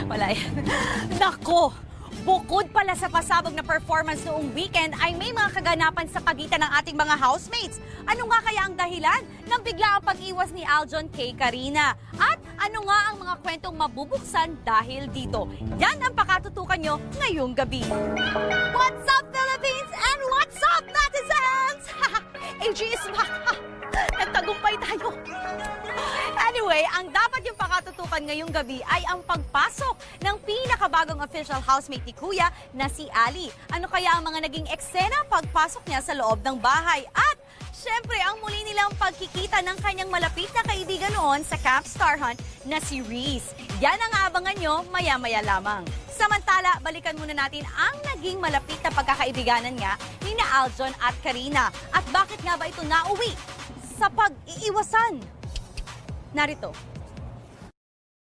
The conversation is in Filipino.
Wala yan. Nako! Bukod pala sa pasabog na performance noong weekend ay may mga kaganapan sa pagitan ng ating mga housemates. Ano nga kaya ang dahilan ng bigla ang pag-iwas ni Aljon kay Karina? At ano nga ang mga kwentong mabubuksan dahil dito? Yan ang pakatutukan nyo ngayong gabi. What's up, Philippines? And what's up, netizens? AG is back. Nagtagumpay tayo. Anyway, ang dapat yung pakatutukan ngayong gabi ay ang pagpasok ng pinakabagong official housemate ni Kuya na si Ali. Ano kaya ang mga naging eksena pagpasok niya sa loob ng bahay? At syempre, ang muli nilang pagkikita ng kanyang malapit na kaibigan noon sa Camp Star Hunt na si Reese. Yan ang aabangan nyo maya-maya lamang. Samantala, balikan muna natin ang naging malapit na pagkakaibiganan nga ni na Aljon at Karina. At bakit nga ba ito nauwi sa pag-iiwasan? Narito.